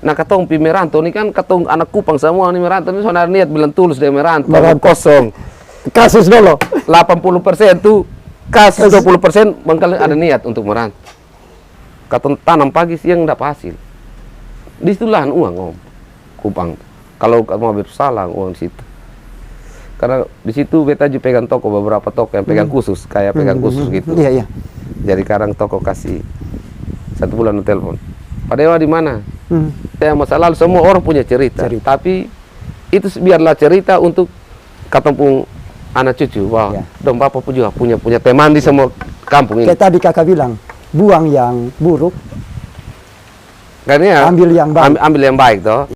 Nah katong pi merantau ini kan katong anak Kupang semua nih merantau ini soalnya niat bilang tulus dia merantau kosong. Kasus dulu. 80% tuh kas, 20% bangkali ada niat untuk merantau. Katong tanam pagi siang dapat hasil. Di situ lahan uang om Kupang. Kalau mau bersalah uang di situ. Karena di situ beta juga pegang toko beberapa toko yang pegang khusus kayak pegang khusus gitu. Iya. Jadi kadang toko kasih 1 bulan telepon. Pak Dewa di mana? Saya masa lalu semua orang punya cerita. Tapi itu biarlah cerita untuk ketemu anak cucu. Wah, dong bapak pun juga punya teman di semua kampung ini. Kayak tadi kakak bilang, buang yang buruk, karena ambil yang baik. Ambil yang baik toh.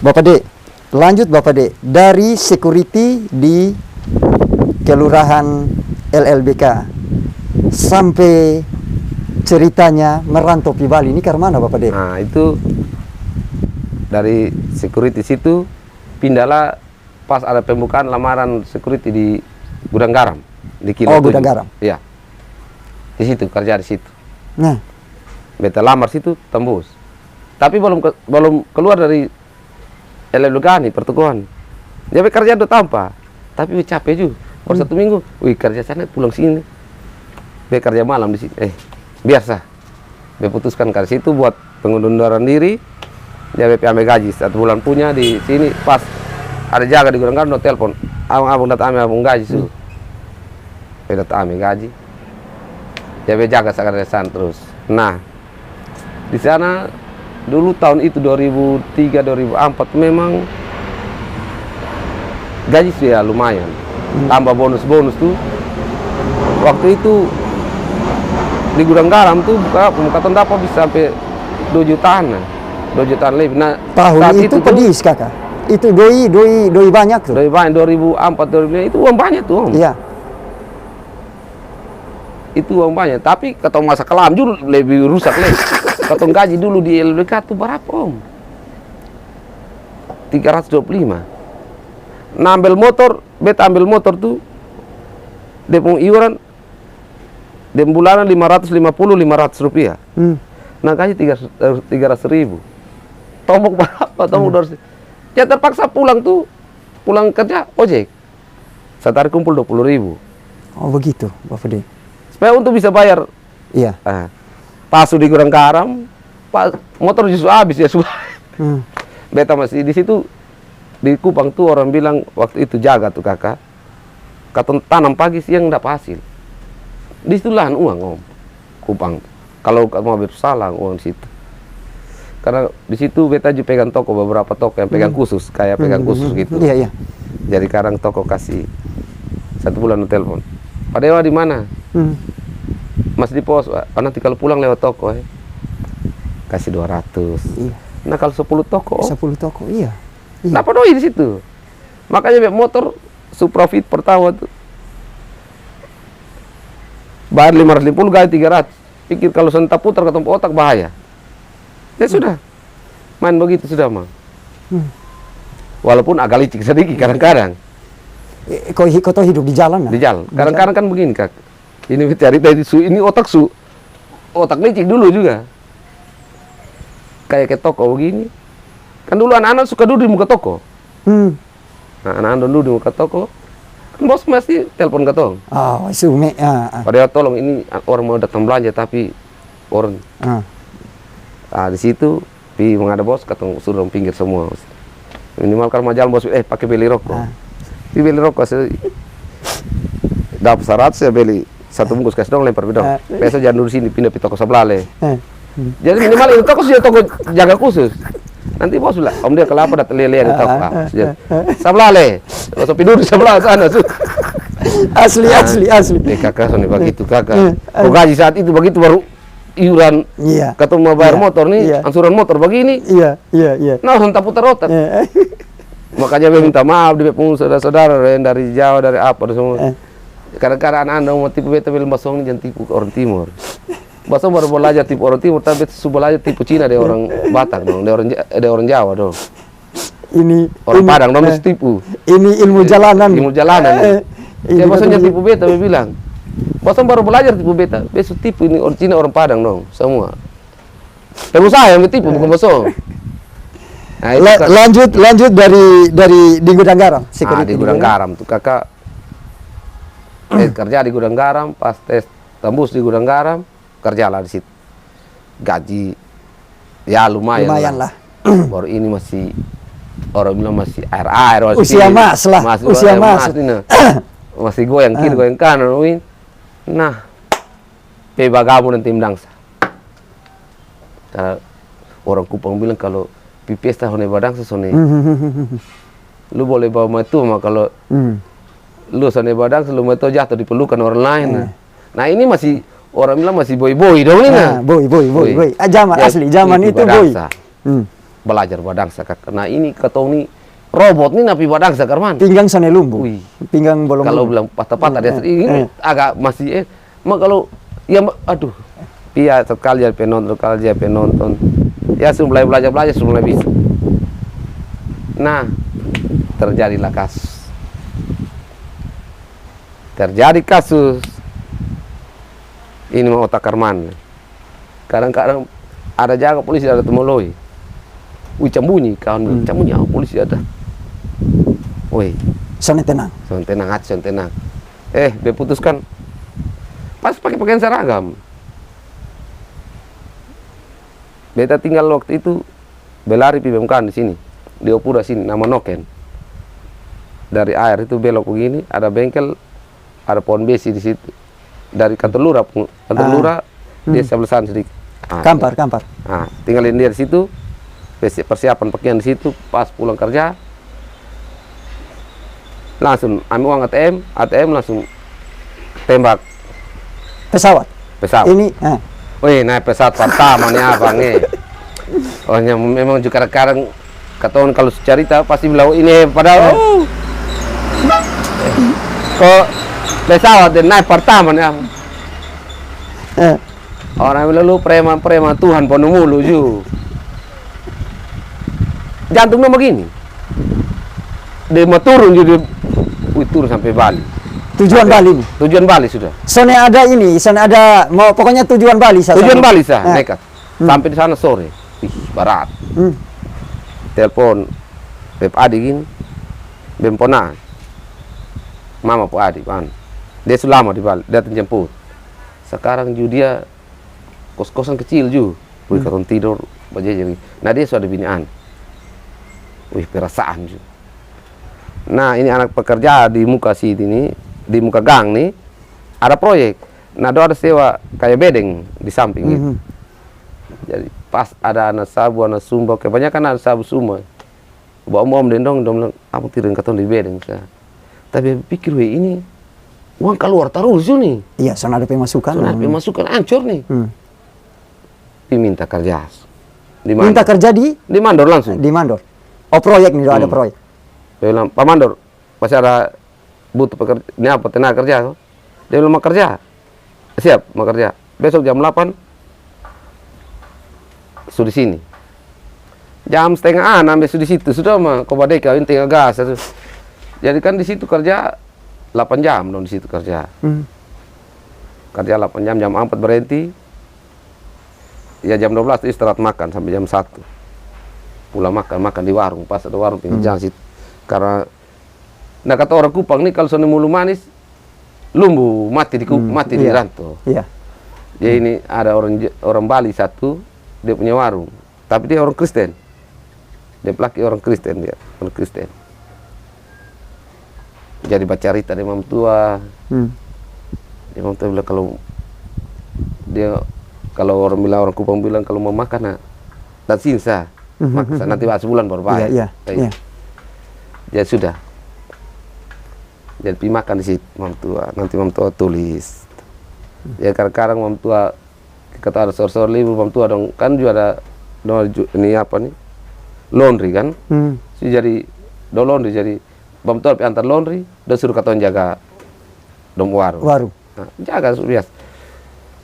Bapak Dek, lanjut Bapak Dek, dari security di Kelurahan LLBK sampai ceritanya merantau di Bali ini karena mana Bapak Dek? Nah itu dari security situ pindahlah pas ada pembukaan lamaran security di Gudang Garam di Kilo 7. Gudang Garam. Iya. Di situ kerja di situ. Nah, beta lamar situ tembus. Tapi belum keluar dari LLBK nih pertukuan. Dia kerja udah tanpa. Tapi capek juga. Baru 1 minggu, wih kerja sana pulang sini. Dia kerja malam di sini. Biasa. Dia putuskan ke situ buat pengunduran diri. Dia ambil gaji 1 bulan punya di sini. Pas ada jaga di Gudang Garam, telepon. Abang datang ambil gaji su. Dia datang ambil gaji. Dia jaga sekarang terus. Nah, di sana dulu tahun itu 2003-2004 memang gaji sih ya lumayan. Tambah bonus-bonus tuh. Waktu itu di Gudang Garam tuh pemukatan dapat bisa sampai 2 jutaan. 2 jutaan lebih. Nah, tahun itu pedis kakak. Itu doi banyak tuh. Doi banyak 2004-2005 itu uang banyak tuh om. Iya. Itu uang banyak. Tapi kata masa kelam juga lebih rusak lebih. Katong gaji dulu di LBK tuh berapa om? 325. Nah ambil motor, beta ambil motor tuh dia punya iuran dia bulanan 500 rupiah. Nah gaji 300 ribu. Tombok berapa? Tombok 200. Ya terpaksa pulang tuh, pulang kerja ojek. Setari kumpul 20 ribu. Oh begitu Bapak Dek. Supaya untuk bisa bayar. Iya. Pasu di Gudang Garam, motor justru habis ya sudah. Beta masih di situ di Kupang tuh orang bilang waktu itu jaga tuh kakak. Katong tanam pagi siang dapat hasil. Di situ lahan uang om Kupang. Kalau mau bersalah uang di situ. Karena di situ beta juga pegang toko beberapa toko yang pegang khusus kayak pegang khusus gitu. Iya. Jadi kadang toko kasih 1 bulan telepon. Pak Dewa di mana? Mas di pos, nanti kalau pulang lewat toko kasih 200. Iya. Nah kalau 10 toko, 10 toko, iya. Kenapa doi di situ? Makanya motor Suprafit per tahun tuh bayar 550 gaji 300. Pikir kalau sentak putar ke tempat otak bahaya. Ya sudah, main begitu sudah mang. Walaupun agak licik sedikit kadang-kadang. Kau hidup di jalan? Di jalan. Kadang-kadang kan begini kak. Ini cerita ini otak otak licik dulu juga. Kayak ke toko begini. Kan dulu anak-anak suka duduk di muka toko. Nah, anak-anak duduk di muka toko. Kan bos masih telepon ke tong. Oh, sume. Padahal tolong ini orang mau datang belanja tapi orang. Di situ menghadap bos katong suruh pinggir semua. Minimal kalau mau jalan bos pakai beli rokok. Beli rokok dapat 100 saya beli 1 bungkus kasih dong lempar bidong. Biasa jangan dulu sini pindah ke toko sebelah le. Jadi minimal itu toko sudah toko jaga khusus. Nanti bos bilang, om dia kelapa datang lihat di toko. Sebelah le. Masuk tidur di sebelah sana. Asli. Kakak soalnya begitu kakak. Gaji saat itu begitu baru iuran. Iya. Kata mau bayar motor nih, angsuran motor begini. Iya. Nah, hentak putar otak. Makanya minta maaf di saudara-saudara yang dari Jawa dari apa semua. Kadang-kadang anak-anak mau tipu beta bilang basong ini jangan tipu ke orang timur. Basong baru belajar tipu orang timur, tapi beta sudah belajar tipu Cina dari orang Batak dong, dari orang Jawa dong. Ini Orang ini, Padang dong mesti tipu. Ini ilmu jalanan. Ilmu jalanan. Ini Ya basong betul- jangan tipu beta, dia bilang. Basong baru belajar tipu beta, besok tipu ini orang Cina orang Padang dong, semua. Pengusaha yang tipu bukan basong. Nah, itu kan- lanjut dari di gudang garam. di gudang garam tuh kakak kerja di gudang garam, pas tes tembus di gudang garam, kerjalah di situ. Gaji ya lumayan lah. Baru ini masih orang bilang masih air masih Usia kiri. mas lah, Masih usia air mas. ini, nah. Masih goyang kiri goyang kanan win. Nah, pebagamu dan tim dangsa. Karena orang Kupang bilang kalau pipesta hone badangsa sone lu boleh bawa matu mah kalau lu sone badang lu matu jatuh dipelukan orang lain. Nah ini masih orang bilang masih boy dong ini. Nah, boy. Zaman Ya, asli, zaman itu boy. badangsa. Belajar badangsa kak. Nah ini ketong nih robot nih napi badangsa karman. Pinggang sana lumbu. Wih. Pinggang bolong. Kalau lumbu. bilang patah-patah dia ini agak masih mah kalau ya aduh. Iya sekali aja penonton. Ya sudah mulai belajar sudah mulai bisa. Nah, terjadilah kasus. Terjadi kasus. Ini mau otak Karman. Kadang-kadang ada jaga polisi ada temoloi. Wih cembunyi kawan bilang cembunyi polisi ada. Wih, Sana tenang. tenang hati, tenang. Dia putuskan pas pakai pakaian seragam. Beta tinggal waktu itu belari PBMK di sini, di Opura sini, nama Noken. Dari air itu belok begini, ada bengkel, ada pohon besi di situ. Dari kantor lurah, dia sebelah sana sedikit. Kampar. Nah, tinggalin dia di situ, persiapan pakaian di situ, pas pulang kerja, langsung ambil uang ATM langsung tembak Pesawat. Ini, wih, naik pesawat pertama nih abang nih. Oh, memang juga kadang ketahuan kalau cerita pasti bilang ini padahal kok pesawat dan naik pertama nih abang. Orang bilang lu preman Tuhan penuh mulu ju. Jantungnya begini. Dia mau turun jadi, turun sampai Bali. Tujuan Bali nih. Tujuan Bali sudah. Sana ada mau pokoknya tujuan Bali sah. Tujuan Bali sah, nekat. Sampai di sana sore. Ih, barat. Telepon Beb Adi gini. Bempona. Mama Po Adi, pan. Dia sudah lama di Bali, datang jemput. Sekarang dia kos-kosan kecil ju. Wih, katong tidur bajajar. Nah, dia sudah binian. Wih, perasaan ju. Nah, ini anak pekerja di muka sini nih, di muka gang nih, ada proyek. Nah, ada sewa kayak bedeng di samping gitu. Jadi pas ada anak sabu, anak sumba, kebanyakan anak sabu semua. Bawa dendong, bilang, apa tidur katong di bedeng. Tapi pikir, weh ini uang keluar terus nih. Iya, sana ada pemasukan. Soalnya pemasukan hancur nih. Diminta kerja. Di Mandor. Minta kerja di Mandor langsung. Di Mandor. Oh, proyek nih, ada proyek. Dia bilang, Pak Mandor, pasti ada butuh pekerja, ini apa, tenaga kerja. Dia bilang, mau kerja. Siap, mau kerja. Besok jam 8, sudah di sini. Jam 5:30 sampai sudah di situ. Sudah mah, kau badeka, ini tinggal gas. Jadi kan di situ kerja 8 jam dong di situ kerja. Kerja 8 jam, jam 4 berhenti. Ya jam 12 itu istirahat makan sampai jam 1. Pulang makan di warung, pas ada warung pinggir jalan situ. Karena nah kata orang Kupang nih kalau sono mulu manis lumbu mati di rantau. Iya. Dia ini ada orang Bali satu, dia punya warung, tapi dia orang Kristen. Dia laki orang Kristen dia, orang Kristen. Jadi baca cerita dia mam tua. Dia mam tua bilang kalau orang Kupang bilang kalau mau makan dan sinsa. Maka nanti sebulan baru bayar. Iya. Ya sudah. Jadi pergi makan di situ mam tua. Nanti mam tua tulis. Ya kadang-kadang mam tua kata ada sor-sor libur mam tua dong kan juga ada ini apa nih laundry kan. Jadi laundry jadi mam tua antar laundry dan suruh kata jaga dom warung. Warung. Nah, jaga biasa.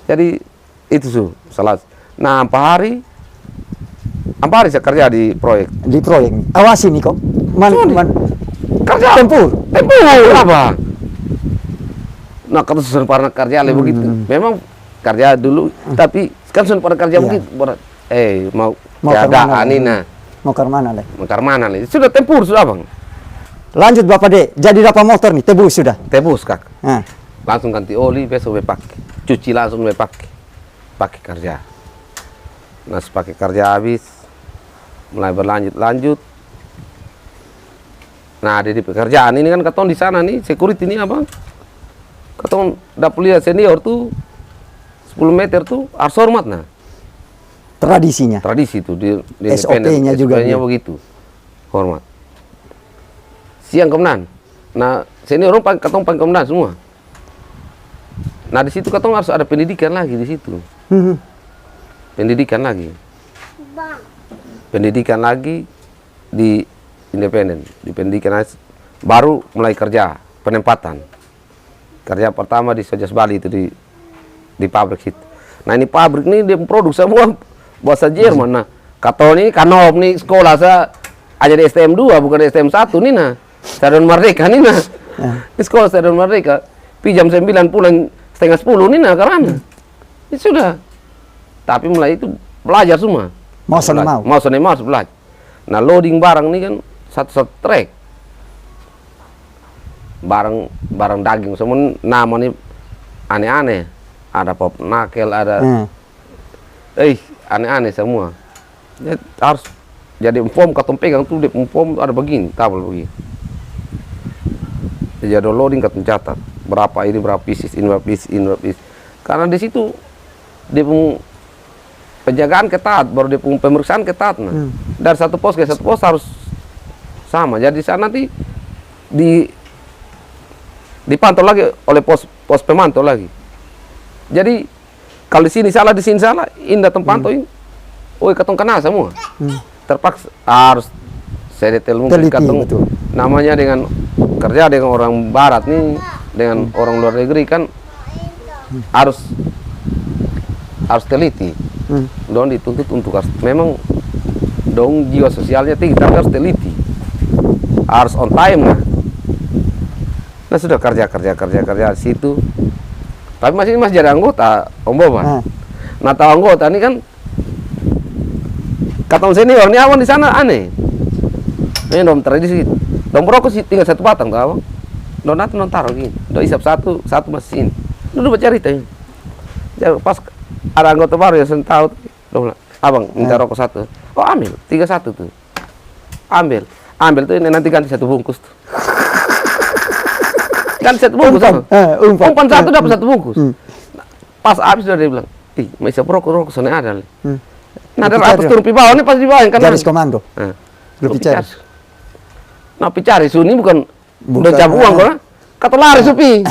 Jadi itu salah. Nah, Ampahari saya kerja di proyek. Di proyek nih. Awasi nih kok. Kerja Tempur. Apa? Nah, kalau susun pernah kerja begitu. Memang kerja dulu, tapi kan susun pernah kerja begitu. Mau jaga Anina. Mau ke mana lagi? Mau ke mana lagi? Sudah tempur sudah bang. Lanjut Bapak Dek. Jadi dapat motor nih, tebus sudah. Tebus kak. Nah. Langsung ganti oli, besok pakai. Cuci langsung pakai kerja. Nah, pakai kerja habis, mulai berlanjut. Nah, di pekerjaan ini kan katong di sana nih, security ini apa? Katong dapat lihat senior tuh 10 meter tuh harus hormat nah. Tradisinya. Tradisi tuh di SOP-nya juga. SOP-nya begitu. Hormat. Siang komandan. Nah, senior orang katong panggil komandan semua. Nah, di situ katong harus ada pendidikan lagi di situ. Pendidikan lagi. Pendidikan lagi di independen, di pendidikan baru mulai kerja, penempatan. Kerja pertama di Sojas Bali itu di pabrik situ. Nah, ini pabrik ini dia produksi semua bahasa Jerman. Nah, katong ini kanom nih sekolah saya aja di STM 2 bukan di STM 1 nih nah. Stadion Merdeka nih nah. Di sekolah Stadion Merdeka, jam 9 pulang setengah 10 nih nah karena. Itu sudah. Tapi mulai itu belajar semua. Mau belajar. Nah, loading barang ini kan satu trek. Barang daging semua namanya aneh-aneh. Ada pop nakel, ada aneh-aneh semua. Jadi harus jadi empom katong pegang tuh di empom ada begini, tabel begini. Jadi ada loading katong catat berapa pieces, ini berapa pieces. Karena di situ dia penjagaan ketat, baru dia pemeriksaan ketat. Nah, dari satu pos ke satu pos harus sama. Jadi sana nanti dipantau lagi oleh pos pemantau lagi. Jadi kalau di sini salah, indah tempantau ini, katong kena semua. Terpaksa harus saya detail mungkin katong namanya dengan kerja dengan orang barat nih, dengan orang luar negeri kan harus teliti. Dong dituntut untuk memang dong jiwa sosialnya tinggi, tapi harus teliti, harus on time nah. Nah, sudah kerja di situ. Tapi masih jadi anggota Om Boban. Nah, tahu anggota ini kan katong senior ini awan di sana aneh. Ini dom tradisi. Dom rokok sih tinggal satu batang tahu. Dom taruh gini. Dom isap satu mesin. Dulu bercerita ini. Jadi pas ada anggota baru yang saya tahu, dom abang minta rokok satu. Oh, ambil 31 tuh. Ambil tuh ini nanti ganti satu bungkus tuh. Ganti satu bungkus. Umpan satu dapat satu bungkus. Pas habis sudah dia bilang, mau isap rokok sana ada. Nah, dari atas turun di bawah ini pasti di bawah kan. Garis komando. Lebih cari. Nah, picari Suni bukan udah cabut uang kok. Kata lari Supi.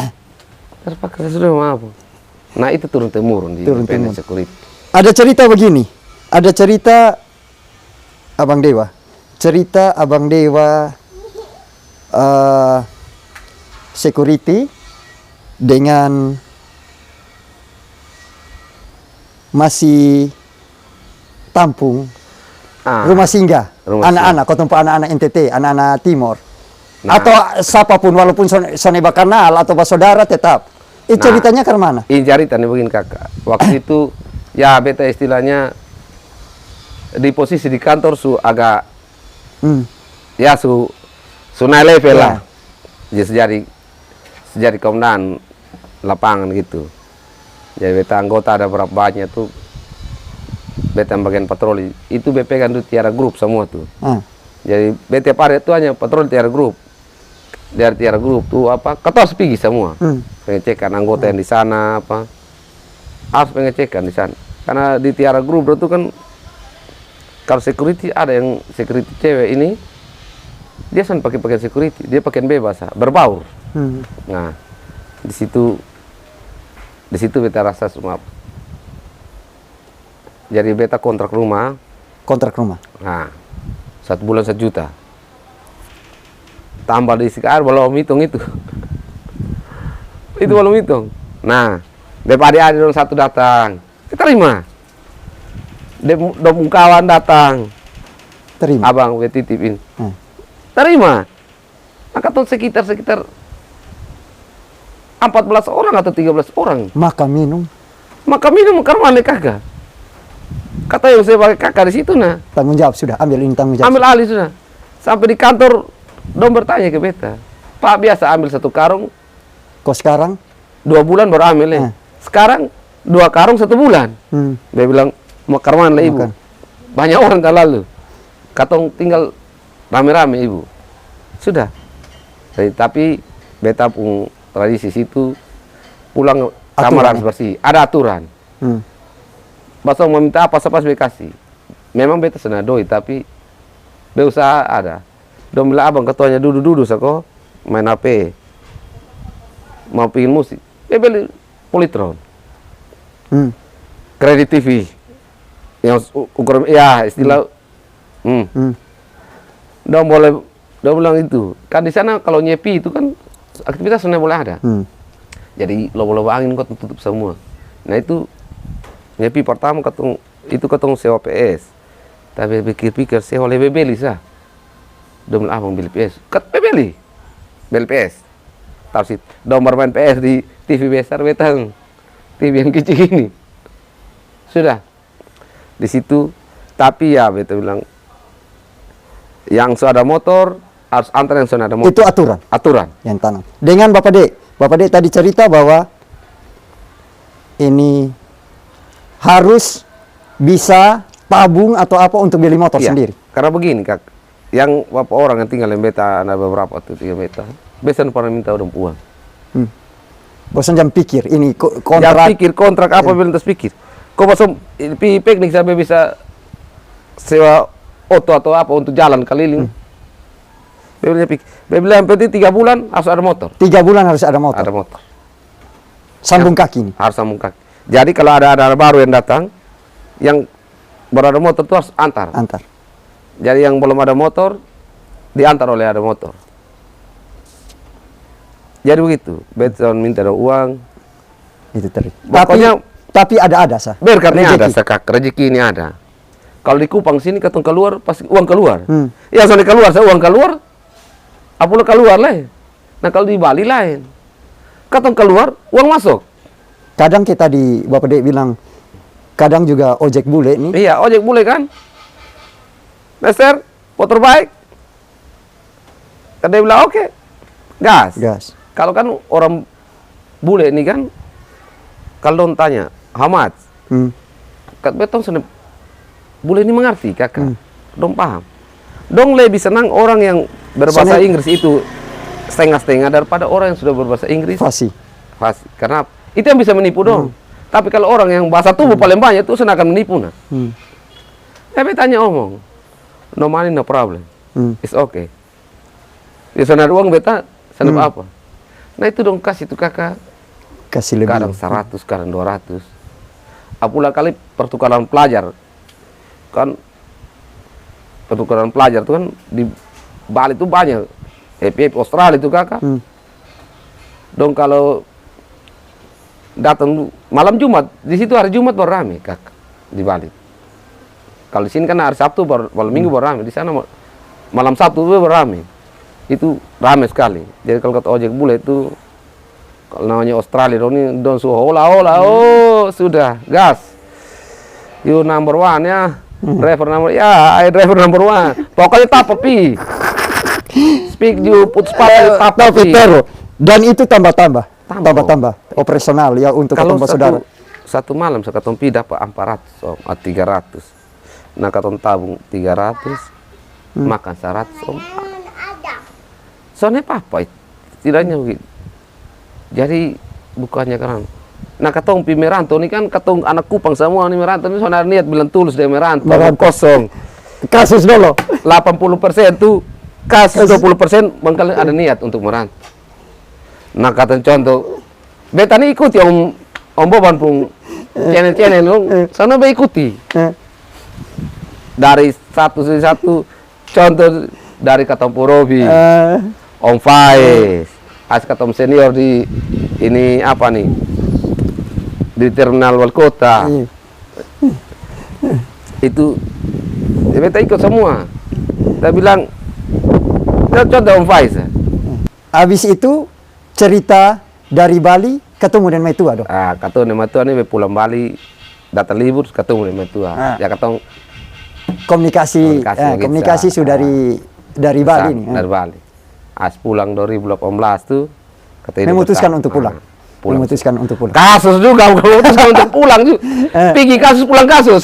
Terpakai sudah maaf. Nah, itu turun temurun di security. Ada cerita begini. Ada cerita Abang Dewa. Security dengan masih tampung rumah singgah anak-anak, kau tempat anak-anak NTT, anak-anak Timor, atau siapapun walaupun soneba kenal atau saudara tetap. Ceritanya ke mana? Ini ceritanya begini kakak. Waktu itu ya beta istilahnya di posisi di kantor agak ya naik level lah. Jadi sejari komandan lapangan gitu. Jadi beta anggota ada berapa banyak tuh. Beta bagian patroli itu BP kan tuh tiara grup semua tuh. Jadi beta pada itu hanya patroli tiara grup. Dari tiara grup tuh ketos pergi semua. Pengecekan anggota yang di sana harus pengecekan di sana. Karena di tiara grup itu kan kalau security ada yang security cewek ini dia pakai pakaian security, dia pakaian bebas, berbaur. Nah, di situ beta rasa semua. Jadi beta kontrak rumah. Nah, 1 bulan 1 juta. Tambah di sekitar belum hitung itu. Itu belum hitung. Nah, daripada ada orang satu datang, kita terima. Dom kawan datang, Terima. abang gue titipin, Hmm. terima. Maka tuh sekitar 14 orang atau 13 orang. Makan minum. Maka minum karena kagak. Kata yang sebagai kakak di situ nah, Tanggung jawab sudah. Ambil ini tanggung jawab. ambil alih sudah. Sampai di kantor, dong bertanya ke beta, Pak biasa ambil 1 karung, Kok sekarang? 2 bulan baru ambil ya. Sekarang 2 karung 1 bulan. Dia bilang, mau karman lah ibu. Makan. Banyak orang tak lalu. Katong tinggal rame-rame ibu. Sudah. Tapi beta pun tradisi situ, pulang kamar harus bersih. Ada aturan. Basong meminta apa sepas kasih. Memang beta senadoi tapi berusaha ada. Dong bilang abang ketuanya duduk-duduk sako main HP. Mau pingin musik. Dia beli Polytron. Kredit TV. Yang ukuran ya istilah dong bilang itu. Kan di sana kalau nyepi itu kan aktivitas sebenarnya boleh ada. Jadi lobo-lobo angin kok tutup semua. Nah itu nyepi pertama ketemu sewa PS. Tapi pikir-pikir sewa lebih beli sah. Dom abang beli PS. Kat beli PS. Tarsit. Dom bermain PS di TV besar betang. TV yang kecil ini. Sudah. Di situ tapi ya beta bilang yang sudah ada motor harus antar yang sudah ada motor. Itu aturan. Aturan. Yang tanam. Dengan Bapak Dek tadi cerita bahwa ini harus bisa tabung atau apa untuk beli motor Iya, sendiri. Karena begini kak, yang bapak orang yang tinggal di beta ada beberapa tuh 3 meter, biasanya pernah minta udah uang. Bosan jam pikir ini Jangan kontrak. pikir kontrak apa belum terus pikir. Kau bosan piknik sampai bisa sewa oto atau apa untuk jalan keliling. Dia bilang penting 3 bulan harus ada motor. 3 bulan harus ada motor. Ada motor. Sambung kaki ini. Harus sambung kaki. Jadi kalau ada baru yang datang, yang baru ada motor itu harus antar. Jadi yang belum ada motor, diantar oleh ada motor. Jadi begitu. Beton minta ada uang. Itu tadi. Pokoknya Tapi ada sah. berkatnya ada, Rezeki. sekak rezeki ini ada. Kalau di Kupang sini ketong keluar pasti uang keluar. Ya soalnya keluar, saya uang keluar, apalah keluar lah. Nah kalau di Bali lain, ketong keluar uang masuk. Kadang kita di Bapak Dek bilang, kadang juga ojek bule nih. Iya ojek boleh kan? Mister, motor baik. Kan dia bilang oke, gas. Kalau kan orang bule ini kan, kalau dong tanya, how much? Kat betong sudah bule ini mengerti kakak, dong paham. Dong lebih senang orang yang berbahasa Inggris itu setengah-setengah daripada orang yang sudah berbahasa Inggris Fasih. Karena itu yang bisa menipu dong. Tapi kalau orang yang bahasa tubuh paling banyak itu senang akan menipu nah. Tapi tanya omong, no money no problem, it's okay. Ya sana uang beta, sana apa? Nah itu dong kasih tuh kakak. Kasih lebih. Kadang 100, kadang 200. Apalah kali pertukaran pelajar. Kan pertukaran pelajar itu kan di Bali itu banyak. Australia itu kakak. Dong kalau datang malam Jumat, di situ hari Jumat baru rame kakak di Bali. Kalau di sini kan hari Sabtu baru Minggu baru rame. Di sana malam Sabtu baru rame. Itu rame sekali. Jadi kalau kata ojek bule itu kalau namanya Australia, ini don suho olah, oh sudah gas. You number 1 ya, driver number ya, I driver number 1. Pokoknya tap pi. Speak you put spot tap pi. Dan itu tambah operasional ya untuk kalau ketemu saudara. Satu malam saya katong pi dapat 400 om, 300. Nah katong tabung 300, makan 100 om. Soalnya apa? Tidaknya begitu. Jadi bukannya kan. Nah katong pi merantau ini kan katong anak Kupang semua ini merantau ini soalnya niat bilang tulus dia merantau. Kosong. Kasus dulu. 80% tuh kasus 20% bangkal ada niat untuk merantau. Nah kata contoh, beta nih ikuti om Boban pun channel sana be ikuti. Dari satu contoh dari kata Porobi, Om Faiz, as katom senior di ini apa nih di terminal wal kota Iya. itu ya beta ikut semua. Kita bilang contoh Om Faiz. Habis itu cerita dari Bali ketemu dengan Metua dong. Katong dengan Metua ini pulang Bali datang libur ketemu dengan Metua. Ya katong Komunikasi Komunikasi sudah dari Bali nih. dari Bali. As pulang 2018 tuh katanya Memutuskan untuk pulang. pulang. Memutuskan untuk pulang. Kasus juga memutuskan untuk pulang juga. Pergi kasus pulang kasus.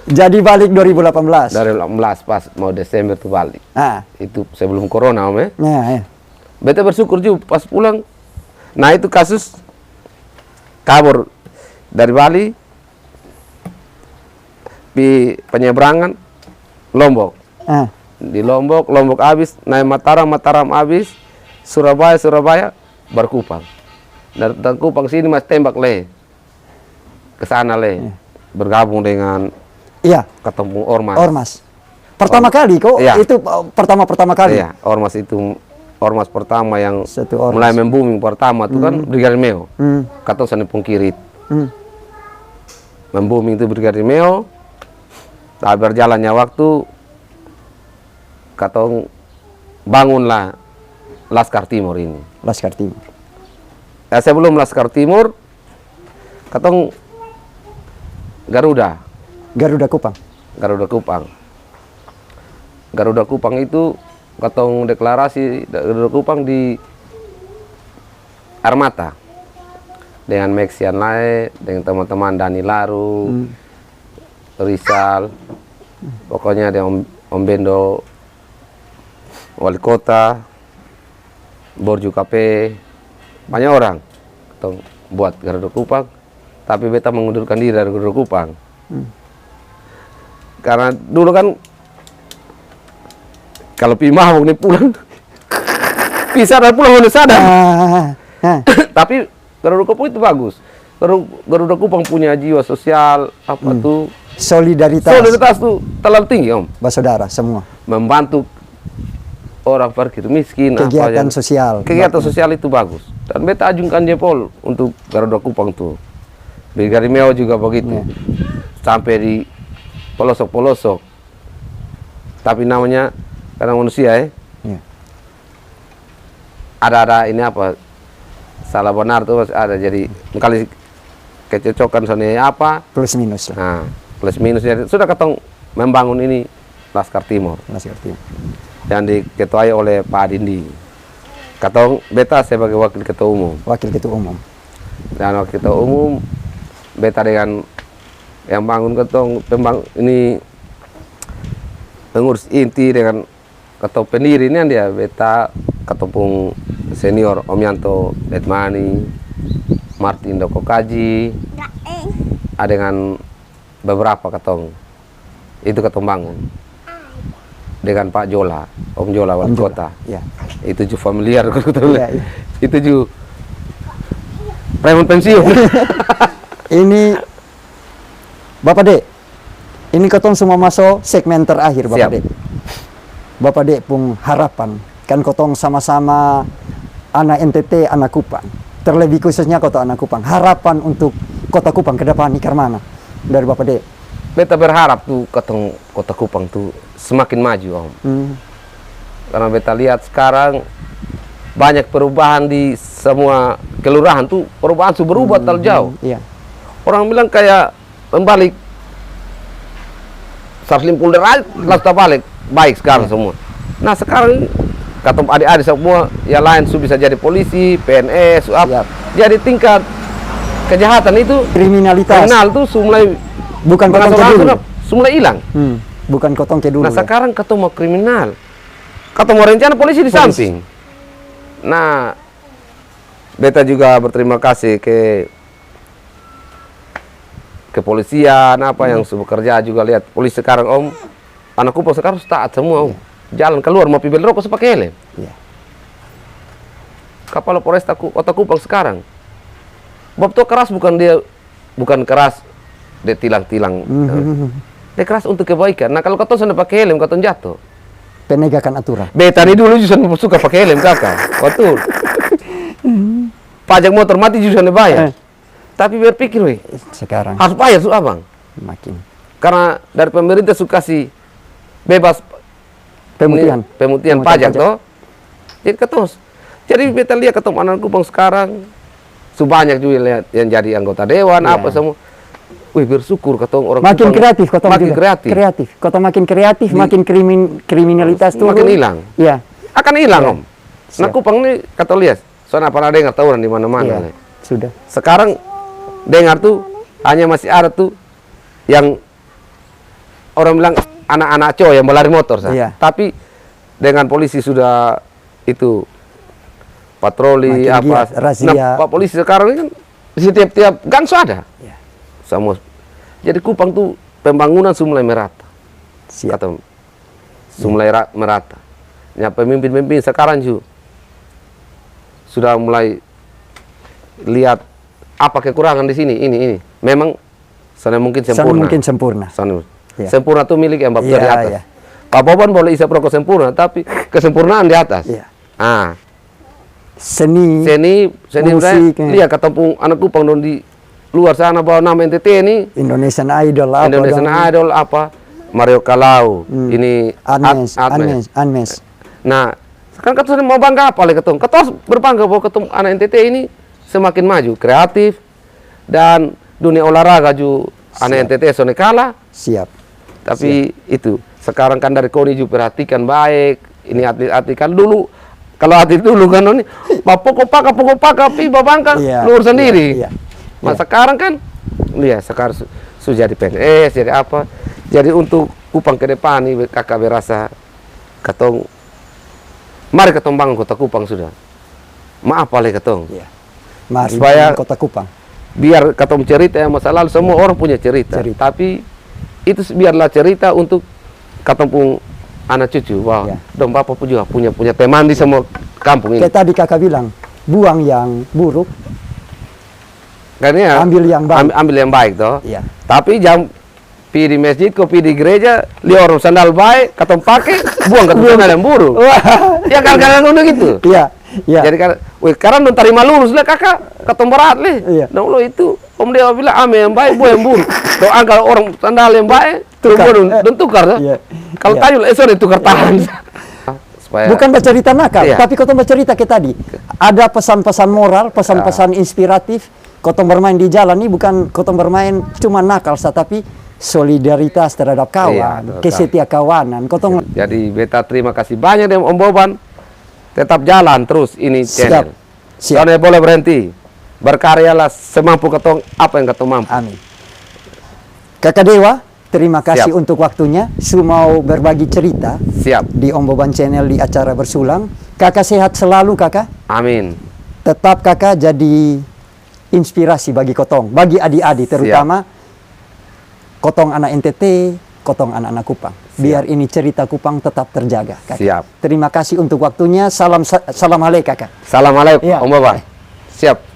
Jadi balik 2018. Dari 18 pas mau Desember tuh balik. Itu sebelum corona Om ya. Ya. Beta bersyukur juga pas pulang. Nah itu kasus kabur dari Bali di penyeberangan Lombok. Di Lombok habis, naik Mataram habis, Surabaya berkupang. Dari Kupang sini mas tembak le, ke sana le, bergabung dengan ketemu Ormas. Pertama kali kok itu pertama kali. Iya, Ormas itu Ormas pertama yang Ormas. mulai membuming pertama itu kan Brigadir Meo. Katong sana pungkirit. Membuming itu Brigadir Meo. Tak berjalannya waktu katong bangunlah Laskar Timur ini. Laskar Timur. Sebelum Laskar Timur katong Garuda Kupang. Garuda Kupang itu katong deklarasi Garuda Kupang di Armata dengan Meksian Lae, dengan teman-teman Dani Laru, Rizal, pokoknya ada Om Bendo wali kota, Borju KP, banyak orang katong buat Garuda Kupang, tapi beta mengundurkan diri dari Garuda Kupang. Karena dulu kan kalau Pimah mau pulang pisah dan pulang udah sadar. Tapi Garuda Kupang itu bagus. Garuda Kupang punya jiwa sosial apa tuh solidaritas tuh terlalu tinggi Om. Bersaudara semua. Membantu orang parkir miskin. Kegiatan sosial. Kegiatan sosial itu bagus. Dan beta ajungkan jempol untuk Garuda Kupang tuh. Brigadir Meo juga begitu. Sampai di pelosok-pelosok. Tapi namanya karena manusia ada ini apa salah benar tuh ada, jadi kali kecocokan soalnya apa plus minus lah. Nah, plus minus jadi sudah ketong membangun ini Laskar Timur yang diketuai oleh Pak Adindi. Katong beta sebagai wakil ketua umum dan wakil ketua umum beta dengan yang bangun ketong ini pengurus inti dengan ketua pendiri ini dia beta ketepung senior Om Yanto Edmani, Martin Doko Kaji, ada dengan beberapa ketong itu ketong bangun dengan Pak Jola, Om Jola wali kota. Itu juga familiar itu juga preman pensiun. Ini Bapak Dek, ini ketong semua masuk segmen terakhir Bapak Dek. Bapak Dek pun harapan kan kotong sama-sama anak NTT, anak Kupang, terlebih khususnya kota anak Kupang, harapan untuk kota Kupang ke depan ini mana dari Bapak Dek? Beta berharap tuh kota Kupang tuh semakin maju Om. Karena beta lihat sekarang banyak perubahan di semua kelurahan tuh, perubahan sudah berubah terlalu jauh. Orang bilang kayak membalik 150 derajat langsung balik baik sekarang semua. Nah sekarang kata adik-adik semua yang lain sudah bisa jadi polisi, PNS, jadi tingkat kejahatan itu kriminal tuh mulai bukan kotong ke dulu, mulai hilang. Bukan kotong ke dulu. Nah sekarang kata mau kriminal, kata mau rencana polisi di samping. Nah beta juga berterima kasih ke kepolisian yang bekerja juga, lihat polisi sekarang Om, anak Kupang sekarang taat semua Om. Jalan keluar mau pibel rokok pakai helm. Kepala Polresta Kota Kupang sekarang Bob tuh keras, bukan keras dia tilang-tilang. Dia keras untuk kebaikan. Nah kalau kau sudah pakai helm kau jatuh, penegakan aturan. Beta ini dulu juga suka pakai helm kakak, betul. Pajak motor mati juga bayar. Tapi berpikir, weh, Sekarang harus bayar su abang. makin Karena dari pemerintah suka kasih bebas pemutihan pajak toh. Jadi ketos. Jadi beta lihat ketemu anak Kupang sekarang, banyak juga lihat yang jadi anggota dewan apa semua. Wih, bersyukur ketemu orang makin Kupang kreatif, kota makin kreatif. Kota makin kreatif, makin kriminalitas turun. Makin hilang. Iya. Akan hilang om. Siap. Nah Kupang ini kata lihat, soalnya pernah dengar tawuran di mana-mana. Iya. Sudah. Sekarang dengar tuh hanya masih ada tuh yang orang bilang anak-anak cowok yang berlari motor, Iya. tapi dengan polisi sudah itu patroli Makin apa. giat, razia. Nah, Pak polisi sekarang ini kan setiap gang ada. Iya. Semua. Jadi Kupang tuh pembangunan sudah mulai merata. Siap. Kata sudah mulai merata. Ya pemimpin-pemimpin sekarang juga sudah mulai lihat apa kekurangan di sini, ini. Memang sana mungkin sempurna. Sana Iya. sempurna tuh milik yang bapak Iya, di atas. iya. Pak Boban boleh isap rokok sempurna, tapi kesempurnaan di atas. Iya. Ah, Seni musik, musik, lihat ketemu anak Kupang dong di luar sana bawa nama NTT ini, Indonesian Idol apa Indonesian dong? Idol apa, Mario Kalau, ini Anmes. Nah, sekarang ketemu mau bangga apa lagi ketemu? Ketemu berbangga bahwa ketemu anak NTT ini semakin maju, kreatif, dan dunia olahraga juga anak NTT soalnya kalah. Siap. Tapi itu sekarang kan dari KONI juga perhatikan baik. Ini atlet-atlet kan dulu, kalau atlet dulu kan ini pokok paka pi babangka luar sendiri. Iya. Nah sekarang kan, lihat sekarang sudah jadi PNS, jadi apa? Jadi untuk Kupang ke depan ini kakak berasa mari ketong bangun kota Kupang sudah. Maaf lagi ketong. Iya. Mari Supaya Kota Kupang. biar ketong cerita yang masa lalu, semua orang punya cerita. Tapi itu biarlah cerita untuk ketong pun anak cucu. Wah, dong bapak pun juga punya teman di semua kampung ini. Kayak tadi kakak bilang, buang yang buruk, Karena ambil yang baik. ambil yang baik toh. Iya. Tapi jam pi di masjid, kopi di gereja, lihat orang sandal baik, ketong pakai, buang ketong sandal yang buruk. Ya kan udah gitu. Iya. Iya. Jadi kan, sekarang udah terima lurus lah kakak, ketong berat leh. Iya. Nah lo itu, Om Dewa bilang ame yang baik, buang yang buruk. Doa kalau orang sandal yang baik, terus dan tukar toh. Iya. Kalau tayu, sorry tukar tangan. Supaya Bukan bercerita nakal, Iya. tapi kotong bercerita kayak tadi. Ada pesan-pesan moral, pesan-pesan inspiratif. Kotong bermain di jalan ini bukan kotong bermain cuma nakal, tapi solidaritas terhadap kawan, Iya, kesetia kawanan. Kotong Jadi beta terima kasih banyak deh Om Boban. Tetap jalan terus ini channel. Siap. Jangan boleh berhenti. Berkaryalah semampu ketong apa yang ketong mampu. Amin. Kakak Dewa, terima kasih Siap. untuk waktunya. Mau berbagi cerita Siap. di Om Boban Channel di acara Bersulang. Kakak sehat selalu kakak. Amin. Tetap kakak jadi inspirasi bagi kotong, bagi adik-adik terutama kotong anak NTT, kotong anak-anak Kupang. Biar ini cerita Kupang tetap terjaga kakak. Siap. Terima kasih untuk waktunya. Salam alaikum kakak. Assalamualaikum Iya. Om Boban. Siap.